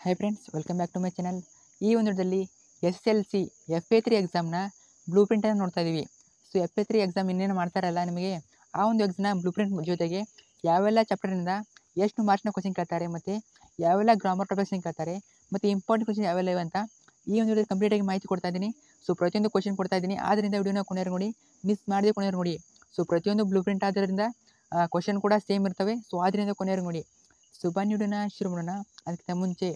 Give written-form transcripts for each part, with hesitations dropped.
Hi friends, welcome back to my channel. ಈ ಒಂದು ವಿಡಿಯೋದಲ್ಲಿ SLC FA3 ಎಕ್ಸಾಮ್ನ ಬ್ಲೂ ಪ್ರಿಂಟನ್ನು ನೋಡ್ತಾ ಇದ್ದೀವಿ. ಸೊ FA3 ಎಕ್ಸಾಮ್ ಇನ್ನೇನು ಮಾಡ್ತಾರಲ್ಲ ನಿಮಗೆ, ಆ ಒಂದು ಎಕ್ಸಾಮ್ನ ಬ್ಲೂ ಪ್ರಿಂಟ್ ಜೊತೆಗೆ ಯಾವೆಲ್ಲ ಚಾಪ್ಟರಿಂದ ಎಷ್ಟು ಮಾರ್ಕ್ಸ್ನ ಕ್ವಶನ್ ಕೇಳ್ತಾರೆ, ಮತ್ತು ಯಾವೆಲ್ಲ ಗ್ರಾಮರ್ ಟಾಪಿಕ್ಸ್ನ ಕೇಳ್ತಾರೆ, ಮತ್ತು ಇಂಪಾರ್ಟೆಂಟ್ ಕ್ವಶನ್ ಯಾವೆಲ್ಲ ಇವೆ ಅಂತ ಈ ಒಂದು ವಿಡಿಯೋ ಕಂಪ್ಲೀಟಾಗಿ ಮಾಹಿತಿ ಕೊಡ್ತಾ ಇದ್ದೀನಿ. ಸೊ ಪ್ರತಿಯೊಂದು ಕ್ವಶನ್ ಕೊಡ್ತಾ ಇದ್ದೀನಿ, ಆದ್ದರಿಂದ ವಿಡಿಯೋನ ಕೊನೆಯರು ನೋಡಿ, ಮಿಸ್ ಮಾಡದೆ ಕೊನೆಯರು ನೋಡಿ. ಸೊ ಪ್ರತಿಯೊಂದು ಬ್ಲೂ ಪ್ರಿಂಟ್ ಆದ್ದರಿಂದ ಕ್ವಶನ್ ಕೂಡ ಸೇಮ್ ಇರ್ತವೆ. ಸೊ ಆದ್ದರಿಂದ ಕೊನೆಯರು ನೋಡಿ. ಸೊ ಬನ್ನಿ ವಿಡಿಯೋನ ಶುರು ಮಾಡೋಣ. ಅದಕ್ಕಿಂತ ಮುಂಚೆ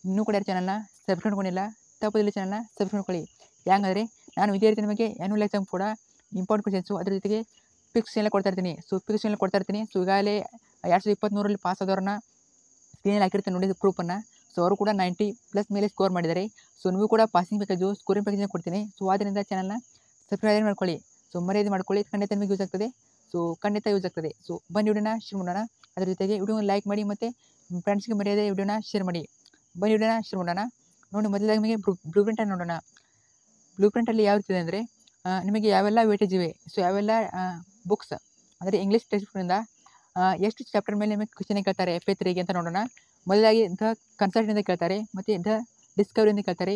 ಇನ್ನೂ ಕೂಡ ಚಾನಲ್ನ ಸಬ್ಸ್ಕ್ರೈಬ್ ಮಾಡ್ಕೊಂಡಿಲ್ಲ, ತಪ್ಪದಲ್ಲಿ ಚಾನಲ್ನ ಸಬ್ಸ್ಕ್ರೈಬ್ ಮಾಡ್ಕೊಳ್ಳಿ. ಯಾಕಂದರೆ ನಾನು ಇದೇ ರೀತಿ ನಿಮಗೆ ಆ್ಯನ್ಯುವಲ್ ಎಕ್ಸಾಮ್ ಕೂಡ ಇಂಪಾರ್ಟೆಂಟ್ ಕ್ವಶನ್ಸು, ಅದ್ರ ಜೊತೆಗೆ ಪಿಕ್ಸ್ ಎಲ್ಲ ಕೊಡ್ತಾ ಇರ್ತೀನಿ. ಸೊ ಪಿಕ್ಸ್ ಎಲ್ಲ ಕೊಡ್ತಾ ಇರ್ತೀನಿ. ಸೊ ಈಗಾಗಲೇ 2023 ಪಾಸ್ ಆದವ್ರನ್ನ ಸ್ಕ್ರೀನಲ್ಲಿ ಹಾಕಿರ್ತೀನಿ ನೋಡಿ ಗ್ರೂಪನ್ನು. ಸೊ ಅವರು ಕೂಡ 90+ ಮೇಲೆ ಸ್ಕೋರ್ ಮಾಡಿದ್ದಾರೆ. ಸೊ ನೀವು ಕೂಡ ಪಾಸಿಂಗ್ ಪ್ಯಾಕೇಜು, ಸ್ಕೋರಿಂಗ್ ಪ್ಯಾಕೇಜ್ನ ಕೊಡ್ತೀನಿ. ಸೊ ಆದ್ದರಿಂದ ಚಾನಲ್ನ ಸಬ್ಸ್ಕ್ರೈಬ್ ಮಾಡ್ಕೊಳ್ಳಿ. ಸೊ ಮರ್ಯಾದೆ ಮಾಡ್ಕೊಳ್ಳಿ, ಖಂಡಿತ ನಿಮಗೆ ಯೂಸ್ ಆಗ್ತದೆ. ಸೊ ಖಂಡಿತ ಯೂಸ್ ಆಗ್ತದೆ. ಸೊ ಬನ್ನಿ ವಿಡಿಯೋನ ಶುರು ಮಾಡೋಣ. ಅದ್ರ ಜೊತೆಗೆ ವಿಡಿಯೋನ ಲೈಕ್ ಮಾಡಿ, ಮತ್ತು ಫ್ರೆಂಡ್ಸ್ಗೆ ಮರ್ಯಾದೆ ವಿಡಿಯೋನ ಶೇರ್ ಮಾಡಿ. ಬನ್ನಿ ವಿಡಿಯೋನ ಶುರು ಮಾಡೋಣ. ನೋಡಿ, ಮೊದಲಾಗಿ ನಿಮಗೆ ಬ್ಲೂ ಪ್ರಿಂಟನ್ನು ನೋಡೋಣ. ಬ್ಲೂ ಪ್ರಿಂಟಲ್ಲಿ ಯಾವ ರೀತಿ ಅಂದರೆ ನಿಮಗೆ ಯಾವೆಲ್ಲ ವೇಟೇಜ್ ಇವೆ, ಸೊ ಯಾವೆಲ್ಲ ಬುಕ್ಸ್ ಅಂದರೆ ಇಂಗ್ಲೀಷ್ ಟೆಕ್ಸ್ಟ್ ಬುಕ್ನಿಂದ ಎಷ್ಟು ಚಾಪ್ಟರ್ ಮೇಲೆ ನಿಮಗೆ ಕ್ವಶನ್ ಕೇಳ್ತಾರೆ FA3ಗೆ ಅಂತ ನೋಡೋಣ. ಮೊದಲಾಗಿ ದ ಕನ್ಸಲ್ಟಿಂದ ಕೇಳ್ತಾರೆ, ಮತ್ತು ದ ಡಿಸ್ಕವರಿಯಿಂದ ಕೇಳ್ತಾರೆ,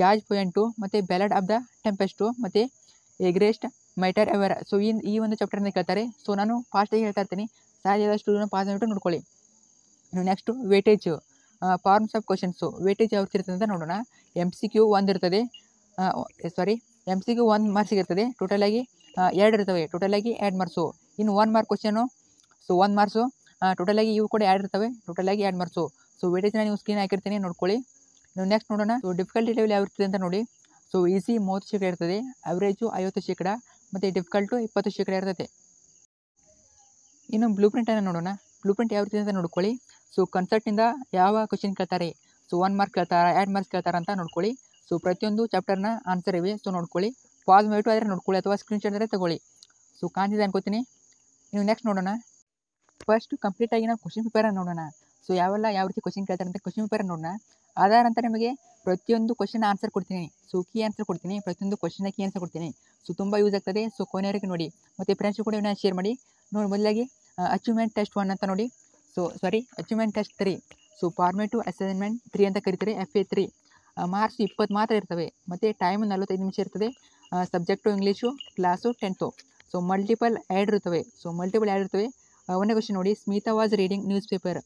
ಜಾರ್ಜ್ ಪೊಯೆಂಟು, ಮತ್ತು ಬ್ಯಾಲಡ್ ಆಫ್ ದ ಟೆಂಪೆಸ್ಟು, ಮತ್ತು ಎಗ್ರೆಸ್ಟ್ ಮೈಟರ್ ಎವರ್. ಸೊ ಈ ಒಂದು ಚಾಪ್ಟರಿಂದ ಕೇಳ್ತಾರೆ. ಸೊ ನಾನು ಫಾಸ್ಟಾಗಿ ಹೇಳ್ತಾ ಇರ್ತೀನಿ, ಸಾಧ್ಯವಾದಷ್ಟು ಪಾಸ್ ಮಾಡಿಬಿಟ್ಟು ನೋಡ್ಕೊಳ್ಳಿ. Next weightage, forms of questions, weightage ಯಾವ ರೀತಿ ಇರ್ತದೆ ಅಂತ ನೋಡೋಣ. MCQ 1 ಇರ್ತದೆ, MCQ 1 ಮಾರ್ಕ್ಸಿಗೆ ಇರ್ತದೆ. ಟೋಟಲಾಗಿ 2 ಇರ್ತವೆ, ಟೋಟಲಾಗಿ 2 ಮಾರ್ಕ್ಸು. ಇನ್ನು 1 ಮಾರ್ಕ್ ಕ್ವಶನು, ಸೊ 1 ಮಾರ್ಕ್ಸು, ಟೋಟಲಾಗಿ ಇವು ಕೂಡ 2 ಇರ್ತವೆ, ಟೋಟಲಾಗಿ 2 ಮಾರ್ಕ್ಸು. ಸೊ ವೇಟೇಜ್ನ ನೀವು ಸ್ಕ್ರೀನ್ ಹಾಕಿರ್ತೀನಿ, ನೋಡ್ಕೊಳ್ಳಿ. ನೀವು ನೆಕ್ಸ್ಟ್ ನೋಡೋಣ. ಸೊ ಡಿಫಿಕಲ್ಟಿ ಲೆವೆಲ್ ಯಾವ ಇರ್ತದೆ ಅಂತ ನೋಡಿ. ಸೊ ಈಸಿ 30% ಇರ್ತದೆ, ಅವರೇಜು 50%, ಮತ್ತು ಡಿಫಿಕಲ್ಟು 20% ಇರ್ತದೆ. ಇನ್ನು ಬ್ಲೂ ಪ್ರಿಂಟನ್ನು ನೋಡೋಣ. ಬ್ಲೂ ಪ್ರಿಂಟ್ ಯಾವ ರೀತಿ ಅಂತ ನೋಡ್ಕೊಳ್ಳಿ. ಸೊ ಕನ್ಸಲ್ಟಿಂದ ಯಾವ ಕ್ವಶನ್ ಕೇಳ್ತಾರೆ, ಸೊ 1 ಮಾರ್ಕ್ ಕೇಳ್ತಾರೆ, 2 ಮಾರ್ಕ್ಸ್ ಕೇಳ್ತಾರೆ ಅಂತ ನೋಡ್ಕೊಳ್ಳಿ. ಸೊ ಪ್ರತಿಯೊಂದು ಚಾಪ್ಟರ್ನ ಆನ್ಸರ್ ಇವೆ. ಸೊ ನೋಡ್ಕೊಳ್ಳಿ, ಪಾಸ್ ಮಾಡಿಬಿಟ್ಟು ಆದರೆ ನೋಡ್ಕೊಳ್ಳಿ, ಅಥವಾ ಸ್ಕ್ರೀನ್ಶಾಟ್ ಆದರೆ ತಗೊಳ್ಳಿ. ಸೊ ಕಾಣ್ತಿದೆ ಅನ್ಕೋತೀನಿ. ನೀವು ನೆಕ್ಸ್ಟ್ ನೋಡೋಣ. ಫಸ್ಟ್ ಕಂಪ್ಲೀಟಾಗಿ ನಾವು ಕ್ವಶನ್ ಪೇಪರನ್ನು ನೋಡೋಣ. ಸೊ ಯಾವ ರೀತಿ ಕ್ವಶನ್ ಕೇಳ್ತಾರೆ ಅಂತ ಕ್ವಶನ್ ಪೇಪರ್ ನೋಡೋಣ. ಅದರ ನಂತರ ನಿಮಗೆ ಪ್ರತಿಯೊಂದು ಕ್ವಶನ್ ಆನ್ಸರ್ ಕೊಡ್ತೀನಿ. ಸೊ ಕೀ ಆನ್ಸರ್ ಕೊಡ್ತೀನಿ, ಪ್ರತಿಯೊಂದು ಕ್ವಶನ್ನ ಕೀ ಆನ್ಸರ್ ಕೊಡ್ತೀನಿ. ಸೊ ತುಂಬ ಯೂಸ್ ಆಗ್ತದೆ. ಸೊ ಕೊನೆಯವರೆಗೆ ನೋಡಿ, ಮತ್ತು ಫ್ರೆಂಡ್ಸು ಕೂಡ ಇವನ್ನ ಶೇರ್ ಮಾಡಿ. ನೋಡಿ, ಮೊದಲಾಗಿ ಅಚೀವ್ಮೆಂಟ್ ಟೆಸ್ಟ್ 1 ಅಂತ ನೋಡಿ. Achievement test 3. So formative assignment 3 ಅಂತ ಕರೀತಾರೆ FA3. ಮಾರ್ಕ್ಸ್ 20 ಮಾತ್ರ ಇರ್ತವೆ, ಮತ್ತು ಟೈಮು 45 ನಿಮಿಷ ಇರ್ತದೆ. Subject English, class 10th. So multiple add ಇರ್ತವೆ. ಒಂದೇ ಕ್ವಶನ್ ನೋಡಿ, Smita was reading news paper.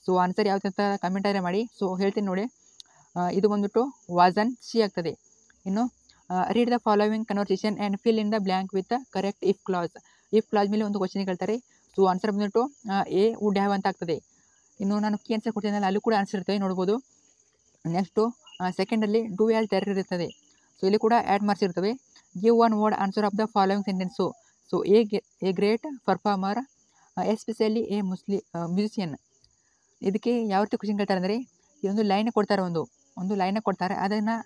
So answer ಯಾವ್ದು ಅಂತ ಕಮೆಂಟ್ ಆದರೆ ಮಾಡಿ. ಸೊ ಹೇಳ್ತೀನಿ ನೋಡಿ. ಇದು ಬಂದ್ಬಿಟ್ಟು ವಾಸನ್ ಸಿ ಆಗ್ತದೆ. ಇನ್ನು read the following conversation and fill in the blank with correct if clause ಮೇಲೆ ಒಂದು ಕ್ವಶನ್ ಕೇಳ್ತಾರೆ. ಸೊ ಆನ್ಸರ್ ಬಂದ್ಬಿಟ್ಟು ಎ ವುಡ್ ಹ್ಯಾವ್ ಅಂತ ಆಗ್ತದೆ. ಇನ್ನು ನಾನು ಕೀ ಆನ್ಸರ್ ಕೊಡ್ತೀನಿ, ಅಲ್ಲಿ ಕೂಡ ಆನ್ಸರ್ ಇರ್ತದೆ, ನೋಡ್ಬೋದು. ನೆಕ್ಸ್ಟು ಸೆಕೆಂಡಲ್ಲಿ ಡೂ ಆ್ಯಸ್ ಡೈರೆಕ್ಟ್ ಇರ್ತದೆ. ಸೊ ಇಲ್ಲಿ ಕೂಡ 2 ಮಾರ್ಕ್ಸ್ ಇರ್ತವೆ. Give 1 word answer of the following sentence. So A great performer, especially A musician. ಇದಕ್ಕೆ ಯಾವ ರೀತಿ ಕ್ವಶನ್ ಕೇಳ್ತಾರೆ ಅಂದರೆ, ಈ ಒಂದು ಲೈನ್ ಕೊಡ್ತಾರೆ, ಒಂದು ಲೈನ ಕೊಡ್ತಾರೆ, ಅದನ್ನು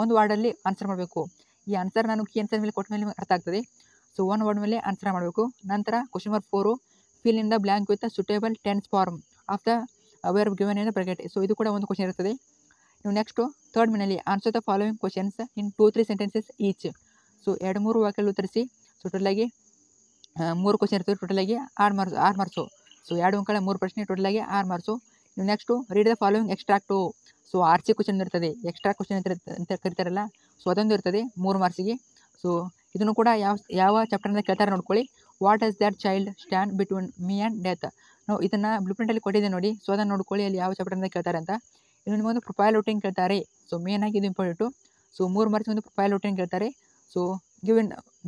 ಒಂದು ವರ್ಡಲ್ಲಿ ಆನ್ಸರ್ ಮಾಡಬೇಕು. ಈ ಆನ್ಸರ್ ನಾನು ಕೀ ಆನ್ಸರ್ ಮೇಲೆ ಕೊಟ್ಟ ಮೇಲೆ ನಿಮಗೆ ಅರ್ಥ ಆಗ್ತದೆ. ಸೊ 1 ವರ್ಡ್ ಮೇಲೆ ಆನ್ಸರ್ ಮಾಡಬೇಕು. ನಂತರ question number 4, fill in the blank with suitable tense form of the verb given in the bracket. So ಇದು ಕೂಡ ಒಂದು ಕ್ವಶನ್ ಇರ್ತದೆ. ನೀವು ನೆಕ್ಸ್ಟು ಥರ್ಡ್ ಮೇನಲ್ಲಿ answer the following questions in 2-3 sentences each. So 2-3 ವಾಕ್ಯಗಳು ಉತ್ತರಿಸಿ. ಸೊ ಟೋಟಲಾಗಿ 3 ಕ್ವಶನ್ ಇರ್ತದೆ, ಟೋಟಲಾಗಿ 6 marks. So 2 ಅಂಕಗಳ 3 ಪ್ರಶ್ನೆ, ಟೋಟಲಾಗಿ 6 ಮಾರ್ಕ್ಸು. ನೀವು next read the following extract. So RC question ಇರ್ತದೆ, ಎಕ್ಸ್ಟ್ರಾ ಕ್ವಶನ್ ಅಂತ ಕರಿತಾರಲ್ಲ. ಸೊ ಅದೊಂದು ಇರ್ತದೆ 3 ಮಾರ್ಕ್ಸಿಗೆ. ಸೊ ಇದನ್ನು ಕೂಡ ಯಾವ ಚಾಪ್ಟರ್ನ ಕೇಳ್ತಾರೆ ನೋಡ್ಕೊಳ್ಳಿ. What does that child stand between me and death. ನಾವು ಇದನ್ನು ಬ್ಲೂ ಪ್ರಿಂಟಲ್ಲಿ ಕೊಟ್ಟಿದ್ದೆ ನೋಡಿ. ಸೊ ಅದನ್ನು ನೋಡ್ಕೊಳ್ಳಿ, ಅಲ್ಲಿ ಯಾವ ಚಾಪ್ಟರ್ನ ಕೇಳ್ತಾರೆ ಅಂತ. ಇನ್ನು ನಿಮಗೊಂದು ಪ್ರೊಫೈಲ್ ಔಟಿಂಗ್ ಕೇಳ್ತಾರೆ. ಸೊ ಮೇನ್ ಆಗಿ ಇದು ಇಂಪಾರ್ಟೆಂಟು. ಸೊ 3 ಮಾರ್ಕ್ಸ್ ಒಂದು ಪ್ರೊಫೈಲ್ ಔಟಿಂಗ್ ಕೇಳ್ತಾರೆ. So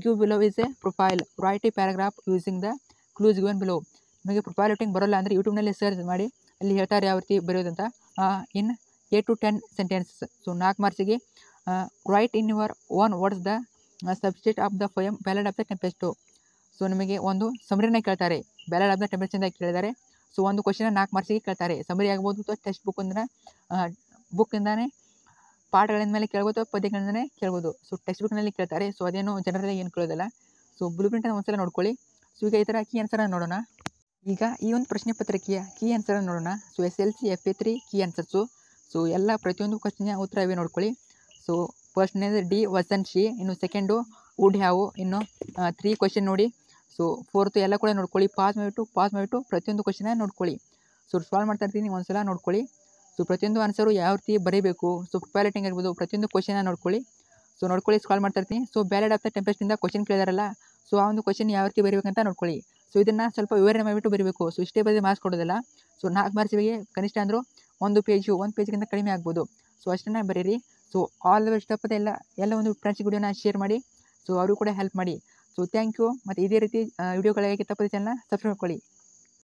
give below is a profile, write a paragraph using the clues given below. ನಿಮಗೆ ಪ್ರೊಫೈಲ್ ಔಟಿಂಗ್ ಬರೋಲ್ಲ ಅಂದರೆ ಯೂಟ್ಯೂಬ್ನಲ್ಲಿ ಸರ್ಚ್ ಮಾಡಿ, ಅಲ್ಲಿ ಹೇಳ್ತಾರೆ ಯಾವ ರೀತಿ ಬರೆಯೋದಂತ. In 8 to 10 sentences. ಸೊ 4 ಮಾರ್ಕ್ಸಿಗೆ write in your own words the subject of the poem ballad of the tempest. So ನಿಮಗೆ ಒಂದು ಸಮರಿನ ಕೇಳ್ತಾರೆ, ಬ್ಯಾಲಡ್ ಆಫ್ ದ ಟೆಂಪೆಸ್ಟ್ ಅಂತ ಕೇಳಿದ್ದಾರೆ. ಸೊ ಒಂದು ಕ್ವಶನ್ 4 ಮಾರ್ಕ್ಸಿಗೆ ಕೇಳ್ತಾರೆ. ಸಮರಿ ಆಗ್ಬೋದು, ಅಥವಾ ಟೆಕ್ಸ್ಟ್ ಬುಕ್ಕಿಂದನೇ ಪಾಠಗಳಿಂದ ಮೇಲೆ ಕೇಳ್ಬೋದು, ಅಥವಾ ಪದ್ಯಗಳಿಂದನೇ ಕೇಳ್ಬೋದು. ಸೊ ಟೆಕ್ಸ್ಟ್ ಬುಕ್ನಲ್ಲಿ ಕೇಳ್ತಾರೆ. ಸೊ ಅದೇನು ಜನರಲ್ ಏನು ಕೇಳೋದಿಲ್ಲ. ಸೊ ಬ್ಲೂ ಪ್ರಿಂಟನ್ನು ಒಂದ್ಸಲ ನೋಡ್ಕೊಳ್ಳಿ. ಸೊ ಈಗ ಈ ಥರ ಕೀ ಆನ್ಸರನ್ನು ನೋಡೋಣ. ಈಗ ಈ ಒಂದು ಪ್ರಶ್ನೆ ಪತ್ರಿಕೆಯ ಕೀ ಆನ್ಸರನ್ನು ನೋಡೋಣ. So SLC FA3 key answers. So ಎಲ್ಲ ಪ್ರತಿಯೊಂದು ಕ್ವಶನ್ಯ ಉತ್ತರ ಇವೆ ನೋಡ್ಕೊಳ್ಳಿ. ಸೊ ಫಸ್ಟ್ನೇದು ಡಿ ವಾಸನ್ ಸಿ, ಇನ್ನು ಸೆಕೆಂಡು ವುಡ್ ಹ್ಯಾವ್, ಇನ್ನು 3 ಕ್ವಶನ್ ನೋಡಿ. ಸೊ 4th ಎಲ್ಲ ಕೂಡ ನೋಡ್ಕೊಳ್ಳಿ. ಪಾಸ್ ಮಾಡಿಬಿಟ್ಟು ಪ್ರತಿಯೊಂದು ಕ್ವಶನ್ನ ನೋಡ್ಕೊಳ್ಳಿ. ಸೊ ಸಾಲ್ವ್ ಮಾಡ್ತಾ ಇರ್ತೀನಿ, ಒಂದ್ಸಲ ನೋಡ್ಕೊಳ್ಳಿ. ಸೊ ಪ್ರತಿಯೊಂದು ಆನ್ಸರು ಯಾವ ರೀತಿ ಬರೀಬೇಕು, ಸೊ ಪ್ಯಾಲೆಟಿಂಗ್ ಇರ್ಬೋದು, ಪ್ರತಿಯೊಂದು ಕ್ವಶನ್ನ ನೋಡ್ಕೊಳ್ಳಿ. ಸೊ ನೋಡ್ಕೊಳ್ಳಿ, ಸ್ಕಾಲ್ ಮಾಡ್ತಾ ಇರ್ತೀನಿ. ಸೊ ಬ್ಯಾಲೆಡ್ ಆಫ್ ದ ಟೆಂಪೆಸ್ಟಿಂದ ಕ್ವಶನ್ ಕೇಳಿದಾರಲ್ಲ, ಸೊ ಆ ಒಂದು ಕ್ವಶನ್ ಯಾವ ರೀತಿ ಬರೀಬೇಕಂತ ನೋಡ್ಕೊಳ್ಳಿ. ಸೊ ಇದನ್ನು ಸ್ವಲ್ಪ ವಿವರಣೆ ಮಾಡಿಬಿಟ್ಟು ಬರೀಬೇಕು. ಸೊ ಇಷ್ಟೇ ಬರೀ ಮಾರ್ಕ್ಸ್ ಕೊಡೋದಿಲ್ಲ. ಸೊ 4 ಮಾರ್ಕ್ಸಿಗೆ ಕನಿಷ್ಠ ಅಂದರೂ ಒಂದು ಪೇಜ್ಗಿಂತ ಕಡಿಮೆ ಆಗ್ಬೋದು. ಸೊ ಅಷ್ಟನ್ನು ಬರೀರಿ. ಸೊ ಆಲ್ ದ ಬೆಸ್ಟ್ ತಪ್ಪದೆ ಎಲ್ಲ ಒಂದು ಫ್ರೆಂಡ್ಸ್ ವಿಡಿಯೋನ ಶೇರ್ ಮಾಡಿ. ಸೊ ಅವರು ಕೂಡ ಹೆಲ್ಪ್ ಮಾಡಿ. So thank you. ಮತ್ತು ಇದೇ ರೀತಿ ವಿಡಿಯೋಗಳಿಗೆ ತಪ್ಪದೆ ಚಾನಲ್ನ ಸಬ್ಸ್ಕ್ರೈಬ್ ಮಾಡ್ಕೊಳ್ಳಿ.